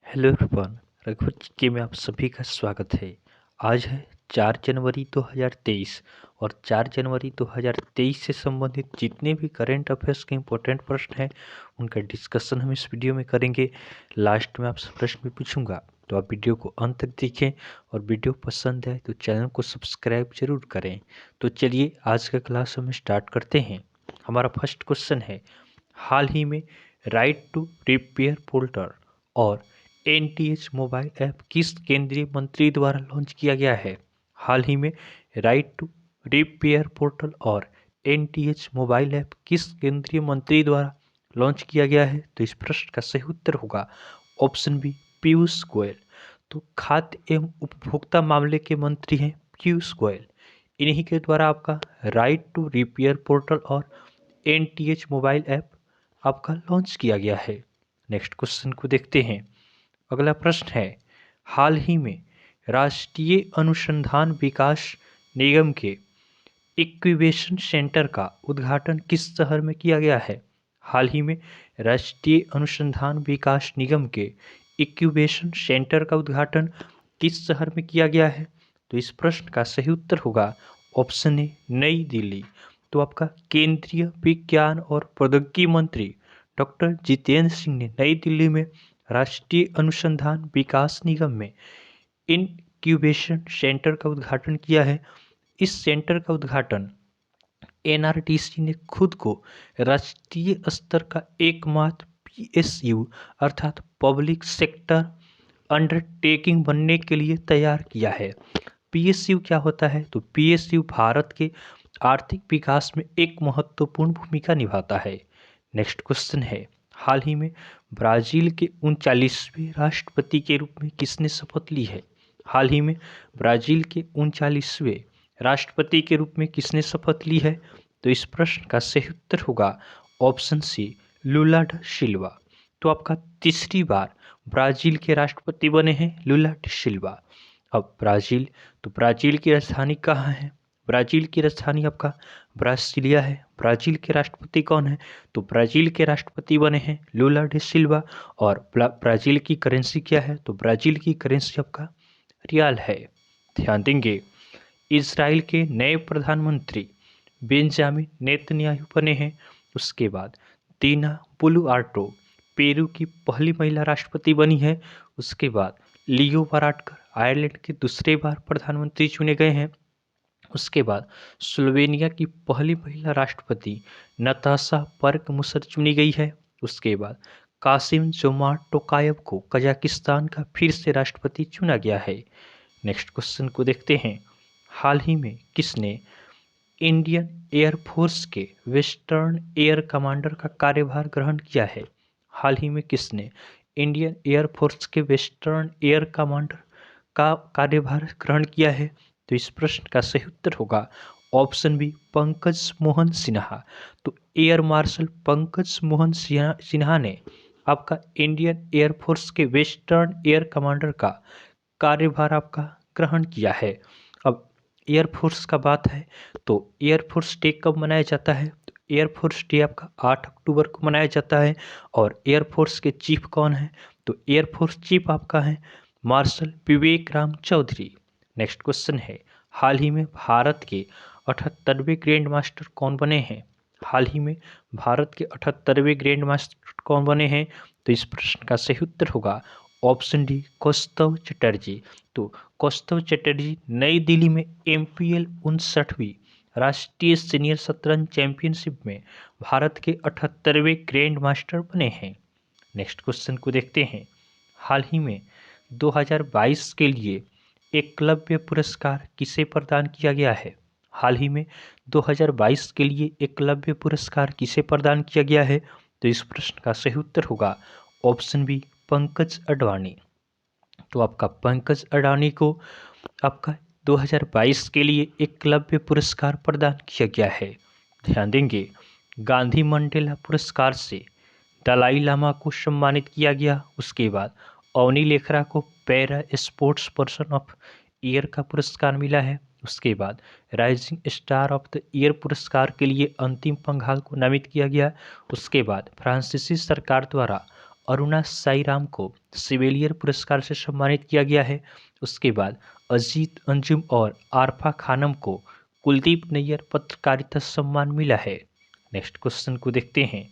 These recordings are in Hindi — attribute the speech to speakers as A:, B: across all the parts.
A: Hello everyone. रघुवर जी में आप सभी का स्वागत है। आज है 4 जनवरी 2023 और 4 जनवरी 2023 से संबंधित जितने भी करंट अफेयर्स के इम्पोर्टेंट प्रश्न हैं उनका डिस्कशन हम इस वीडियो में करेंगे। लास्ट में आपसे प्रश्न भी पूछूंगा, तो आप वीडियो को अंत तक देखें और वीडियो पसंद है तो चैनल को सब्सक्राइब जरूर करें। तो चलिए आज का क्लास हम स्टार्ट करते हैं। हमारा फर्स्ट क्वेश्चन है, हाल ही में राइट टू रिपेयर पोर्टल और एनटीएच मोबाइल ऐप किस केंद्रीय मंत्री द्वारा लॉन्च किया गया है? हाल ही में राइट टू रिपेयर पोर्टल और एनटीएच मोबाइल ऐप किस केंद्रीय मंत्री द्वारा लॉन्च किया गया है? तो इस प्रश्न का सही उत्तर होगा ऑप्शन बी, पीयूष गोयल। तो खाद्य एवं उपभोक्ता मामले के मंत्री हैं पीयूष गोयल। इन्हीं के द्वारा आपका राइट टू रिपेयर पोर्टल और एनटीएच मोबाइल ऐप आपका लॉन्च किया गया है। नेक्स्ट क्वेश्चन को देखते हैं। अगला प्रश्न है, हाल ही में राष्ट्रीय अनुसंधान विकास निगम के इक्विवेशन सेंटर का उद्घाटन किस शहर में किया गया है? हाल ही में राष्ट्रीय अनुसंधान विकास निगम के इक्विवेशन सेंटर का उद्घाटन किस शहर में किया गया है? तो इस प्रश्न का सही उत्तर होगा ऑप्शन ए, नई दिल्ली। तो आपका केंद्रीय विज्ञान और प्रौद्योगिकी मंत्री डॉक्टर जितेंद्र सिंह ने नई दिल्ली में राष्ट्रीय अनुसंधान विकास निगम में इनक्यूबेशन सेंटर का उद्घाटन किया है। इस सेंटर का उद्घाटन एनआरटीसी ने खुद को राष्ट्रीय स्तर का एकमात्र पीएसयू अर्थात पब्लिक सेक्टर अंडरटेकिंग बनने के लिए तैयार किया है। पीएसयू क्या होता है? तो पीएसयू भारत के आर्थिक विकास में एक महत्वपूर्ण भूमिका निभाता है। नेक्स्ट क्वेश्चन है, हाल ही में ब्राजील के 39वें राष्ट्रपति के रूप में किसने शपथ ली है? हाल ही में ब्राजील के 39वें राष्ट्रपति के रूप में किसने शपथ ली है? तो इस प्रश्न का सही उत्तर होगा ऑप्शन सी, लुला ड सिल्वा। तो आपका तीसरी बार ब्राजील के राष्ट्रपति बने हैं लुला ड सिल्वा। अब ब्राजील, तो ब्राजील की राजधानी कहाँ है? ब्राजील की राजधानी आपका ब्रासिलिया है। ब्राजील के राष्ट्रपति कौन है? तो ब्राजील के राष्ट्रपति बने हैं लुला डे सिल्वा। और ब्राजील की करेंसी क्या है? तो ब्राजील की करेंसी आपका रियाल है। ध्यान देंगे, इजराइल के नए प्रधानमंत्री बेंजामिन नेतन्याहू बने हैं। उसके बाद दीना बुलुआर्टो पेरू की पहली महिला राष्ट्रपति बनी है। उसके बाद लियो वाराडकर आयरलैंड के दूसरे बार प्रधानमंत्री चुने गए हैं। उसके बाद स्लोवेनिया की पहली महिला राष्ट्रपति नताशा पर्क-मुसर चुनी गई है। उसके बाद कासिम जोमार्ट टोकायव को कजाकिस्तान का फिर से राष्ट्रपति चुना गया है। नेक्स्ट क्वेश्चन को देखते हैं, हाल ही में किसने इंडियन एयरफोर्स के वेस्टर्न एयर कमांडर का कार्यभार ग्रहण किया है? हाल ही में किसने इंडियन एयरफोर्स के वेस्टर्न एयर कमांडर का कार्यभार ग्रहण किया है? तो इस प्रश्न का सही उत्तर होगा ऑप्शन बी, पंकज मोहन सिन्हा। तो एयर मार्शल पंकज मोहन सिन्हा ने आपका इंडियन एयरफोर्स के वेस्टर्न एयर कमांडर का कार्यभार आपका ग्रहण किया है। अब एयरफोर्स का बात है तो एयरफोर्स डे कब मनाया जाता है? तो एयरफोर्स डे आपका 8 अक्टूबर को मनाया जाता है। और एयरफोर्स के चीफ कौन है? तो एयरफोर्स चीफ आपका है मार्शल विवेक राम चौधरी। नेक्स्ट क्वेश्चन है, हाल ही में भारत के 78वें ग्रैंड मास्टर कौन बने हैं? हाल ही में भारत के 78वें ग्रैंड मास्टर कौन बने हैं? तो इस प्रश्न का सही उत्तर होगा ऑप्शन डी, कौस्तव चटर्जी। तो कौस्तव चटर्जी नई दिल्ली में एमपीएल 59वीं राष्ट्रीय सीनियर शतरंज चैंपियनशिप में भारत के 78वें ग्रैंड मास्टर बने हैं। नेक्स्ट क्वेश्चन को देखते हैं, हाल ही में 2022 के लिए एकलव्य पुरस्कार किसे प्रदान किया गया है? हाल ही में 2022 के लिए एकलव्य पुरस्कार किसे प्रदान किया गया है? तो इस प्रश्न का सही उत्तर होगा ऑप्शन बी, पंकज अडवाणी। तो आपका पंकज अडानी को आपका 2022 के लिए एकलव्य पुरस्कार प्रदान किया गया है। ध्यान देंगे, गांधी मंडेला पुरस्कार से दलाई लामा को सम्मानित किया गया। उसके बाद अवनी लेखरा को para sports person of year का पुरस्कार मिला है। उसके बाद rising star of the year पुरस्कार के लिए अंतिम पंघाल को नामित किया गया। उसके बाद फ्रांसीसी सरकार द्वारा अरुणा साईराम को सिविलियर पुरस्कार से सम्मानित किया गया है। उसके बाद अजीत अंजुम और आरफा खानम को कुलदीप नैयर पत्रकारिता सम्मान मिला है। नेक्स्ट क्वेश्चन को देखते हैं।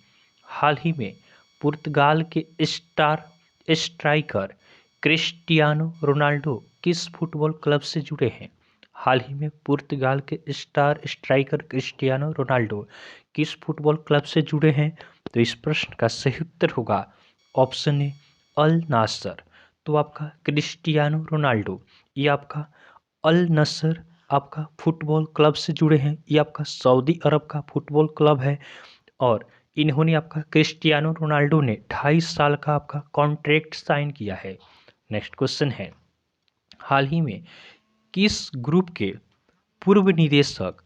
A: हाल ही में पुर्तगाल के स्टार स्ट्राइकर क्रिस्टियानो रोनाल्डो किस फुटबॉल क्लब से जुड़े हैं? हाल ही में पुर्तगाल के स्टार स्ट्राइकर क्रिस्टियानो रोनाल्डो किस फुटबॉल क्लब से जुड़े हैं? तो इस प्रश्न का सही उत्तर होगा ऑप्शन ए अल नासर। तो आपका क्रिस्टियानो रोनाल्डो ये आपका अल नसर आपका फुटबॉल क्लब से जुड़े हैं। ये आपका सऊदी अरब का फुटबॉल क्लब है और इन्होंने आपका क्रिस्टियानो रोनाल्डो ने 28 साल का आपका कॉन्ट्रैक्ट साइन किया है। नेक्स्ट क्वेश्चन है, हाल ही में किस ग्रुप के पूर्व निदेशक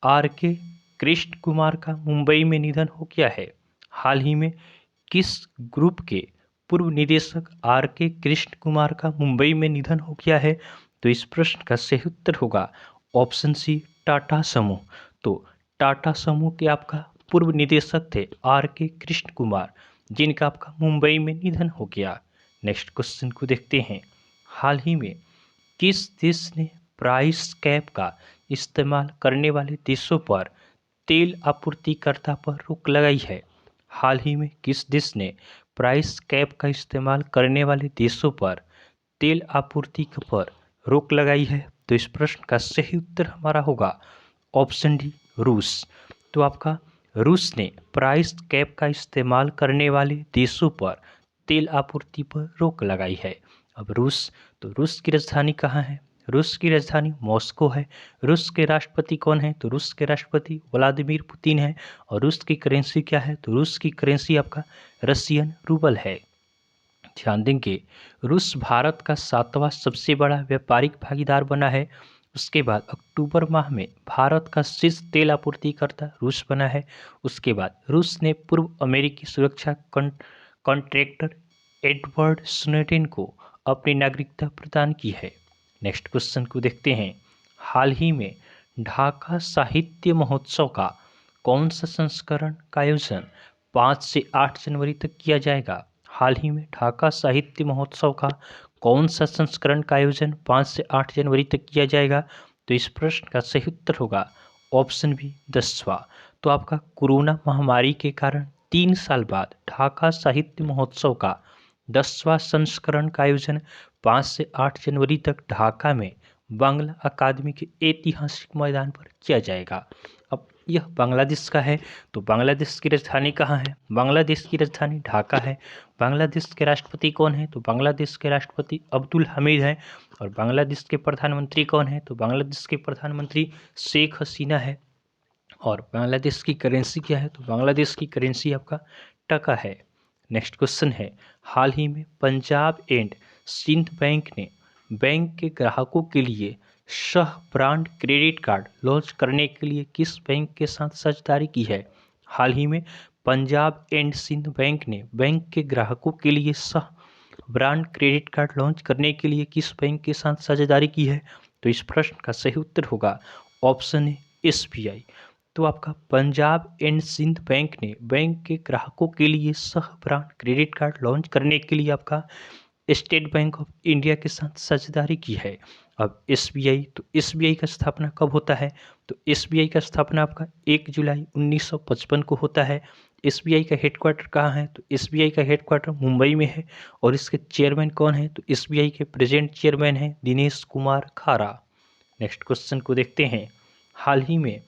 A: आर के कृष्ण कुमार का मुंबई में निधन हो गया है? हाल ही में किस ग्रुप के पूर्व निदेशक आर के कृष्ण कुमार का मुंबई में निधन हो गया है? तो इस प्रश्न का सही उत्तर होगा ऑप्शन सी टाटा समूह। तो टाटा समूह के आपका पूर्व निदेशक थे आर के कृष्ण कुमार, जिनका आपका मुंबई में निधन हो गया। नेक्स्ट क्वेश्चन को देखते हैं। हाल ही में किस देश ने प्राइस कैप का इस्तेमाल करने वाले देशों पर तेल आपूर्तिकर्ता पर रोक लगाई है? हाल ही में किस देश ने प्राइस कैप का इस्तेमाल करने वाले देशों पर तेल आपूर्ति पर रोक लगाई है? तो इस प्रश्न का सही उत्तर हमारा होगा ऑप्शन डी रूस। तो आपका रूस ने प्राइस कैप का इस्तेमाल करने वाले देशों पर तेल आपूर्ति पर रोक लगाई है। अब रूस, तो रूस की राजधानी कहाँ है? रूस की राजधानी मॉस्को है। रूस के राष्ट्रपति कौन है? तो रूस के राष्ट्रपति व्लादिमीर पुतिन है। और रूस की करेंसी क्या है? तो रूस की करेंसी आपका रशियन रूबल है। ध्यान देंगे, रूस भारत का 7वां सबसे बड़ा व्यापारिक भागीदार बना है। उसके बाद अक्टूबर माह में भारत का शीर्ष तेल आपूर्तिकर्ता रूस बना है। उसके बाद रूस ने पूर्व अमेरिकी सुरक्षा कॉन्ट्रैक्टर एडवर्ड स्नोडेन को अपनी नागरिकता प्रदान की है। नेक्स्ट क्वेश्चन को देखते हैं। हाल ही में ढाका साहित्य महोत्सव का कौन सा संस्करण का आयोजन 5 से 8 जनवरी तक किया जाएगा? हाल ही में ढाका साहित्य महोत्सव का कौन सा संस्करण का आयोजन 5 से 8 जनवरी तक किया जाएगा? तो इस प्रश्न का सही उत्तर होगा ऑप्शन बी 10वां। तो आपका कोरोना महामारी के कारण 3 साल बाद ढाका साहित्य महोत्सव का 10वां संस्करण का आयोजन 5 से 8 जनवरी तक ढाका में बांग्ला अकादमी के ऐतिहासिक मैदान पर किया जाएगा। अब यह बांग्लादेश का है, तो बांग्लादेश की राजधानी कहाँ है? बांग्लादेश की राजधानी ढाका है। बांग्लादेश के राष्ट्रपति कौन है? तो बांग्लादेश के राष्ट्रपति अब्दुल हमीद हैं। और बांग्लादेश के प्रधानमंत्री कौन है? तो बांग्लादेश के प्रधानमंत्री शेख हसीना है। और बांग्लादेश की करेंसी क्या है? तो बांग्लादेश की करेंसी आपका टका है। नेक्स्ट क्वेश्चन है, हाल ही में पंजाब एंड सिंध बैंक ने बैंक के ग्राहकों के लिए सह ब्रांड क्रेडिट कार्ड लॉन्च करने के लिए किस बैंक के साथ साझेदारी की है? हाल ही में पंजाब एंड सिंध बैंक ने बैंक के ग्राहकों के लिए सह ब्रांड क्रेडिट कार्ड लॉन्च करने के लिए किस बैंक के साथ साझेदारी की है? तो इस प्रश्न का सही उत्तर होगा ऑप्शन ए SBI। तो आपका पंजाब एंड सिंध बैंक ने बैंक के ग्राहकों के लिए सह ब्रांड क्रेडिट कार्ड लॉन्च करने के लिए आपका स्टेट बैंक ऑफ इंडिया के साथ साझेदारी की है। अब SBI, तो SBI का स्थापना कब होता है? तो SBI का स्थापना आपका 1 जुलाई 1955 को होता है। SBI का हेडक्वार्टर कहाँ है? तो SBI का हेडक्वार्टर मुंबई में है। और इसके चेयरमैन कौन है? तो SBI के प्रेजेंट चेयरमैन हैं दिनेश कुमार खारा। नेक्स्ट क्वेश्चन को देखते हैं। हाल ही में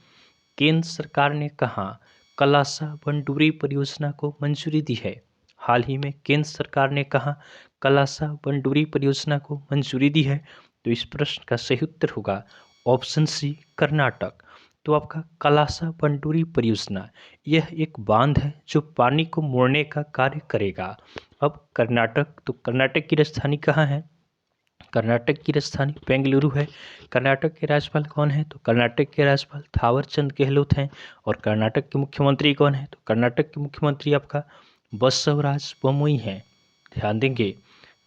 A: केंद्र सरकार ने कहाँ कलासा बंडूरी परियोजना को मंजूरी दी है? हाल ही में केंद्र सरकार ने कहाँ कलासा बंडूरी परियोजना को मंजूरी दी है? तो इस प्रश्न का सही उत्तर होगा ऑप्शन सी कर्नाटक। तो आपका कलासा बंडूरी परियोजना यह एक बांध है जो पानी को मोड़ने का कार्य करेगा। अब कर्नाटक, तो कर्नाटक की राजधानी कहाँ है? कर्नाटक की राजधानी बेंगलुरु है। कर्नाटक के राज्यपाल कौन है? तो कर्नाटक के राज्यपाल थावरचंद गहलोत हैं। और कर्नाटक के मुख्यमंत्री कौन है? तो कर्नाटक के मुख्यमंत्री आपका बसवराज बोम्मई हैं। ध्यान देंगे,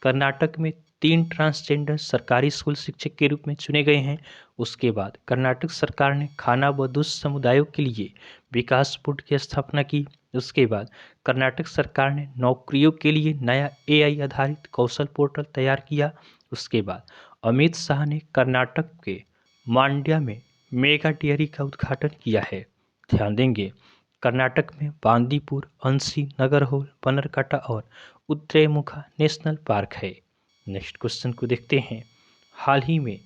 A: कर्नाटक में 3 ट्रांसजेंडर सरकारी स्कूल शिक्षक के रूप में चुने गए हैं। उसके बाद कर्नाटक सरकार ने खानाबदोश समुदायों के लिए विकास बोर्ड की स्थापना की। उसके बाद कर्नाटक सरकार ने नौकरियों के लिए नया AI आधारित कौशल पोर्टल तैयार किया। उसके बाद अमित शाह ने कर्नाटक के मांड्या में मेगा डेयरी का उद्घाटन किया है। ध्यान देंगे, कर्नाटक में बांदीपुर, अंशी, नगरहोल, बनरकाटा और उत्रैमुखा नेशनल पार्क है। नेक्स्ट क्वेश्चन को देखते हैं। हाल ही में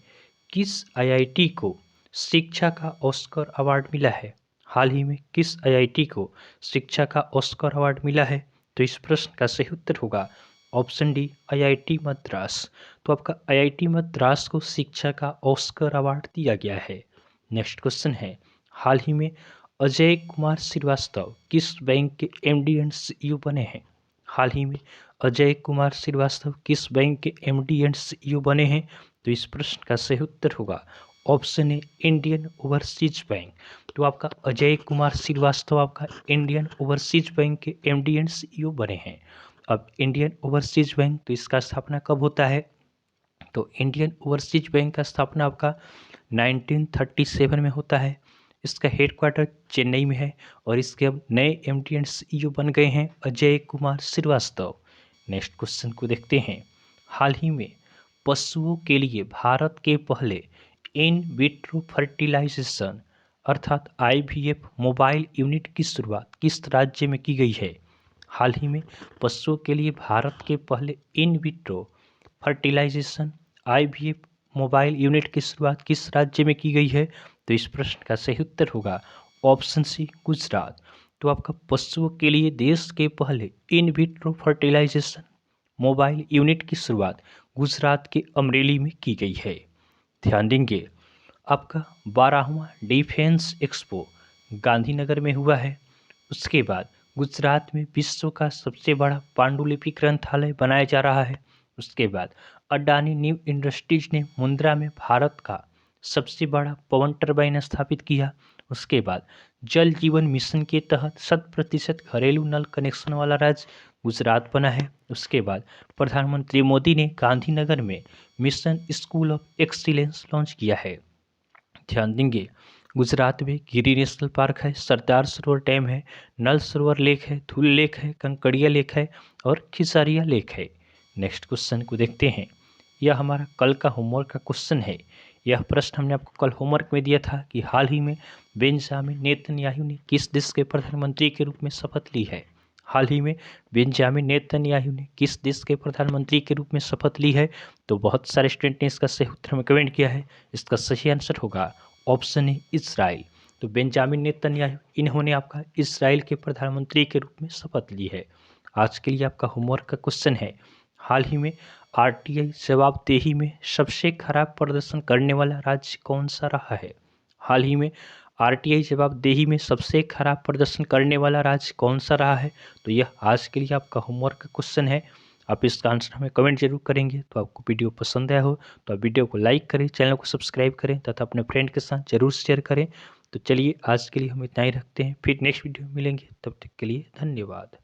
A: किस IIT को शिक्षा का ऑस्कर अवार्ड मिला है? हाल ही में किस IIT को शिक्षा का ऑस्कर अवार्ड मिला है? तो इस प्रश्न का सही उत्तर होगा ऑप्शन डी, IIT मद्रास। तो आपका IIT मद्रास को शिक्षा का ऑस्कर अवार्ड दिया गया है। नेक्स्ट क्वेश्चन है, हाल ही में अजय कुमार श्रीवास्तव किस बैंक के MD एंड CEO बने हैं? हाल ही में अजय कुमार श्रीवास्तव किस बैंक के MD एंड CEO बने हैं? तो इस प्रश्न का सही उत्तर होगा option A, Indian overseas bank. तो आपका अजय कुमार श्रीवास्तव आपका इंडियन ओवरसीज बैंक के MD एंड CEO बने हैं। अब इंडियन ओवरसीज बैंक, तो इसका स्थापना कब होता है? तो इंडियन ओवरसीज बैंक का स्थापना आपका 1937 में होता है। इसका हेडक्वार्टर चेन्नई में है और इसके अब नए MD एंड CEO बन गए हैं अजय कुमार श्रीवास्तव। नेक्स्ट क्वेश्चन को देखते हैं। हाल ही में पशुओं के लिए भारत के पहले इन विट्रो फर्टिलाइजेशन अर्थात IVF मोबाइल यूनिट की शुरुआत किस राज्य में की गई है? हाल ही में पशुओं के लिए भारत के पहले in vitro fertilisation IVF mobile unit की शुरुआत किस राज्य में की गई है? तो इस प्रश्न का सही उत्तर होगा ऑप्शन सी, गुजरात। तो आपका पशुओं के लिए देश के पहले in vitro fertilisation mobile unit की शुरुआत गुजरात के अमरेली में की गई है। ध्यान देंगे, आपका 12वां डिफेंस एक्सपो गांधीनगर में हुआ है। उसके बाद गुजरात में विश्व का सबसे बड़ा पांडुलिपि ग्रंथालय बनाया जा रहा है। उसके बाद अडानी न्यू इंडस्ट्रीज ने मुंद्रा में भारत का सबसे बड़ा पवन टरबाइन स्थापित किया। उसके बाद जल जीवन मिशन के तहत 100% घरेलू नल कनेक्शन वाला राज्य गुजरात बना है। उसके बाद प्रधानमंत्री मोदी ने गांधीनगर में mission school of excellence launch किया है। ध्यान देंगे, गुजरात में गिरी नेशनल पार्क है, सरदार सरोवर डैम है, नल सरोवर लेक है, धुल लेक है, कंकड़िया लेक है और खिसारिया लेक है। नेक्स्ट क्वेश्चन को देखते हैं। यह हमारा कल का होमवर्क का क्वेश्चन है। यह प्रश्न हमने आपको कल होमवर्क में दिया था कि हाल ही में बेंजामिन नेतन्याहू ने किस देश के प्रधानमंत्री के रूप में शपथ ली है? हाल ही में बेंजामिन नेतन्याहू ने किस देश के प्रधानमंत्री के रूप में शपथ ली है? तो बहुत सारे स्टूडेंट ने इसका सही उत्तर में कमेंट किया है। इसका सही आंसर होगा ऑप्शन है इजराइल। तो बेंजामिन नेतन्याहू इन्होंने आपका इजराइल के प्रधानमंत्री के रूप में शपथ ली है। आज के लिए आपका होमवर्क का क्वेश्चन है, हाल ही में RTI जवाबदेही में सबसे खराब प्रदर्शन करने वाला राज्य कौन सा रहा है? हाल ही में RTI जवाबदेही में सबसे खराब प्रदर्शन करने वाला राज्य कौन सा रहा है? तो यह आज के लिए आपका होमवर्क का क्वेश्चन है। आप इसका आंसर हमें कमेंट जरूर करेंगे। तो आपको वीडियो पसंद आया हो तो आप वीडियो को लाइक करें, चैनल को सब्सक्राइब करें तथा अपने फ्रेंड के साथ जरूर शेयर करें। तो चलिए आज के लिए हम इतना ही रखते हैं, फिर नेक्स्ट वीडियो में मिलेंगे, तब तक के लिए धन्यवाद।